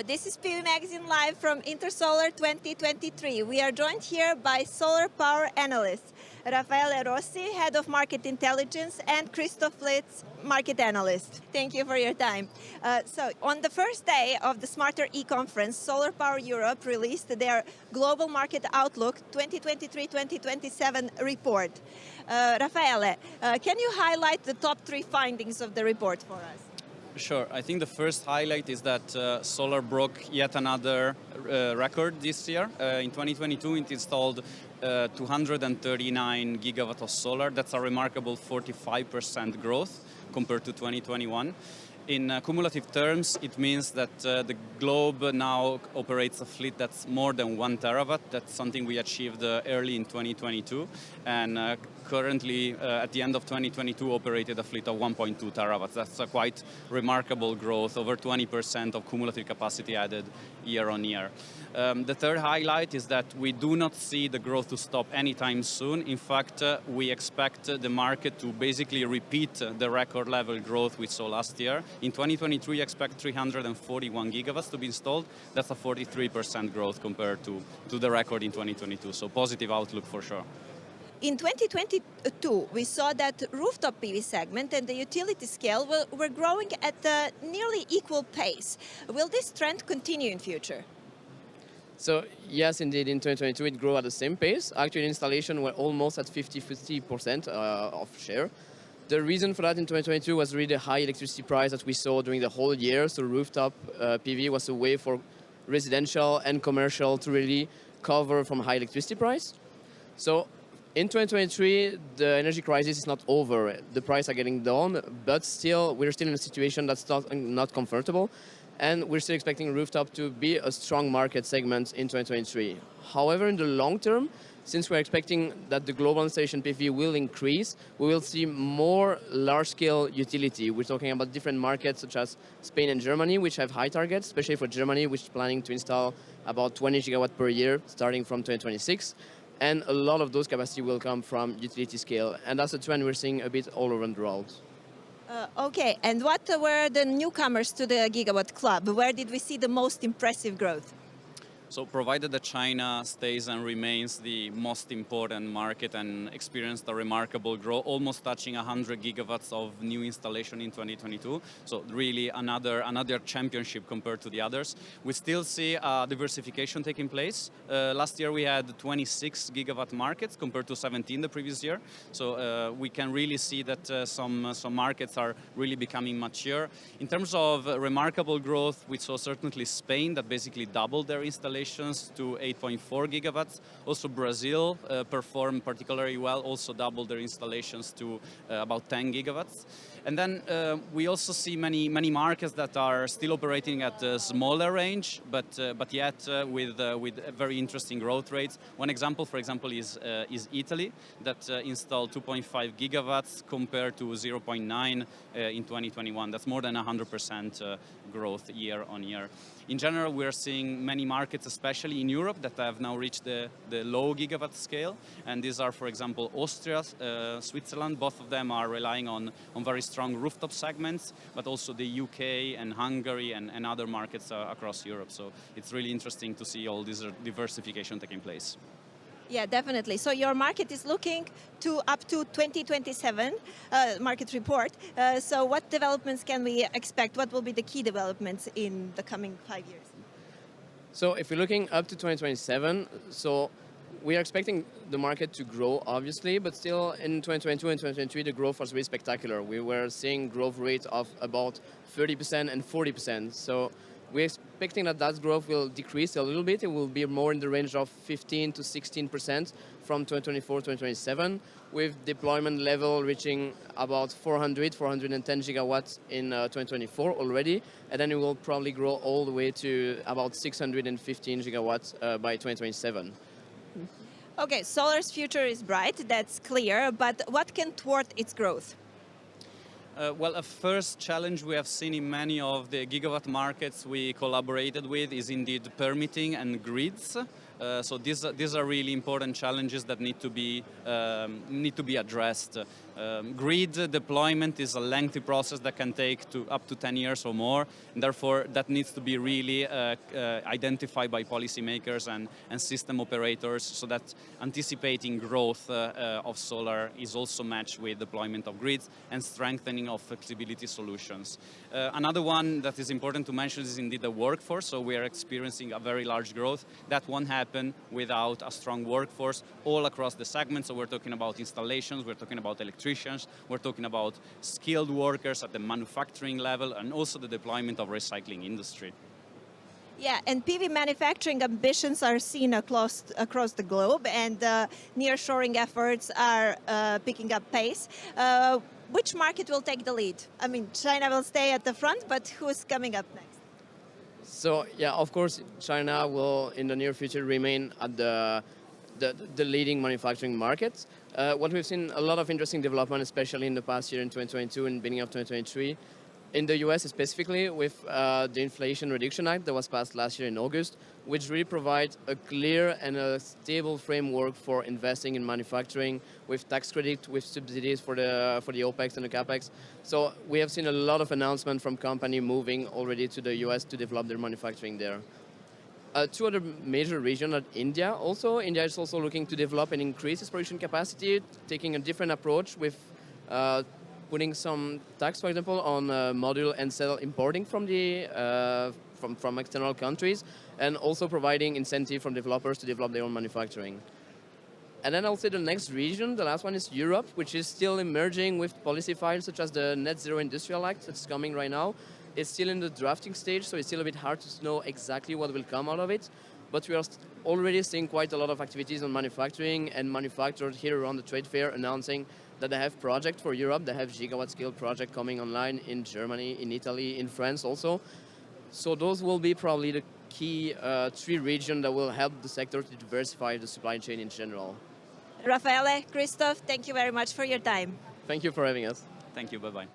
Hello, this is PV Magazine Live from Intersolar 2023. We are joined here by SolarPower analysts, Raffaele Rossi, Head of Market Intelligence, and Christophe, Market Analyst. Thank you for your time. So, on the first day of the Smarter E-Conference, SolarPower Europe released their Global Market Outlook 2023-2027 report. Raffaele, can you highlight the top 3 findings of the report for us? Sure. I think the first highlight is that solar broke yet another record this year. In 2022, it installed 239 gigawatt of solar. That's a remarkable 45% growth compared to 2021. In cumulative terms, it means that the globe now operates a fleet that's more than 1 terawatt. That's something we achieved early in 2022. And currently, at the end of 2022, operated a fleet of 1.2 terawatts. That's a quite remarkable growth, over 20% of cumulative capacity added year on year. The third highlight is that we do not see the growth to stop anytime soon. In fact, we expect the market to basically repeat the record level growth we saw last year. In 2023, we expect 341 gigawatts to be installed. That's a 43% growth compared to the record in 2022. So positive outlook for sure. In 2022, we saw that rooftop PV segment and the utility scale were growing at a nearly equal pace. Will this trend continue in future? So yes, indeed, in 2022 it grew at the same pace. Actually, installation were almost at 50% of share. The reason for that in 2022 was really the high electricity price that we saw during the whole year. So rooftop PV was a way for residential and commercial to really cover from high electricity price. So in 2023, the energy crisis is not over. The prices are getting down, but still, we're still in a situation that's not comfortable. And we're still expecting rooftop to be a strong market segment in 2023. However, in the long term, since we're expecting that the global installation PV will increase, we will see more large-scale utility. We're talking about different markets such as Spain and Germany, which have high targets, especially for Germany, which is planning to install about 20 gigawatt per year starting from 2026. And a lot of those capacity will come from utility scale. And that's a trend we're seeing a bit all around the world. Okay, and what were the newcomers to the Gigawatt Club? Where did we see the most impressive growth? So provided that China stays and remains the most important market and experienced a remarkable growth, almost touching 100 gigawatts of new installation in 2022. So really another championship compared to the others. We still see diversification taking place. Last year we had 26 gigawatt markets compared to 17 the previous year. So we can really see that some markets are really becoming mature. In terms of remarkable growth, we saw certainly Spain that basically doubled their installation to 8.4 gigawatts. Also Brazil performed particularly well, also doubled their installations to about 10 gigawatts. And then we also see many markets that are still operating at a smaller range, but yet with very interesting growth rates. One example, for example, is Italy, that installed 2.5 gigawatts compared to 0.9 in 2021. That's more than 100% growth year on year. In general, we're seeing many markets, especially in Europe, that have now reached the low gigawatt scale. And these are, for example, Austria, Switzerland. Both of them are relying on very strong rooftop segments, but also the UK and Hungary and other markets across Europe. So it's really interesting to see all this diversification taking place. Yeah, definitely. So your market is looking to up to 2027 market report. So what developments can we expect? What will be the key developments in the coming 5 years? So if we're looking up to 2027, so we are expecting the market to grow, obviously, but still in 2022 and 2023, the growth was really spectacular. We were seeing growth rates of about 30% and 40%. So we're expecting that growth will decrease a little bit. It will be more in the range of 15 to 16% from 2024 to 2027, with deployment level reaching about 410 gigawatts in 2024 already. And then it will probably grow all the way to about 615 gigawatts by 2027. Okay, solar's future is bright, that's clear, but what can thwart its growth? Well, a first challenge we have seen in many of the gigawatt markets we collaborated with is indeed permitting and grids. So these are really important challenges that need to be addressed. Grid deployment is a lengthy process that can take up to 10 years or more, and therefore that needs to be really identified by policymakers and system operators, so that anticipating growth of solar is also matched with deployment of grids and strengthening of flexibility solutions. Another one that is important to mention is indeed the workforce. So we are experiencing a very large growth. That won't happen without a strong workforce all across the segment. So we're talking about installations, we're talking about electricians, we're talking about skilled workers at the manufacturing level, and also the deployment of recycling industry. Yeah, and PV manufacturing ambitions are seen across the globe, and nearshoring efforts are picking up pace. Which market will take the lead? I mean, China will stay at the front, but who's coming up next? So yeah, of course, China will in the near future remain at the leading manufacturing market. What we've seen a lot of interesting development, especially in the past year in 2022 and beginning of 2023, in the US specifically with the Inflation Reduction Act that was passed last year in August, which really provides a clear and a stable framework for investing in manufacturing with tax credit, with subsidies for the OPEX and the CAPEX. So we have seen a lot of announcements from companies moving already to the US to develop their manufacturing there. Two other major regions are India also. India is also looking to develop and increase its production capacity, taking a different approach with putting some tax, for example, on module and cell importing from from external countries, and also providing incentive from developers to develop their own manufacturing. And then I'll say the next region, the last one is Europe, which is still emerging with policy files such as the Net Zero Industrial Act that's coming right now. It's still in the drafting stage, so it's still a bit hard to know exactly what will come out of it. But we are already seeing quite a lot of activities on manufacturing, and manufacturers here around the trade fair announcing that they have projects for Europe. They have gigawatt scale project coming online in Germany, in Italy, in France also. So those will be probably the key three regions that will help the sector to diversify the supply chain in general. Raffaele, Christophe, thank you very much for your time. Thank you for having us. Thank you, bye-bye.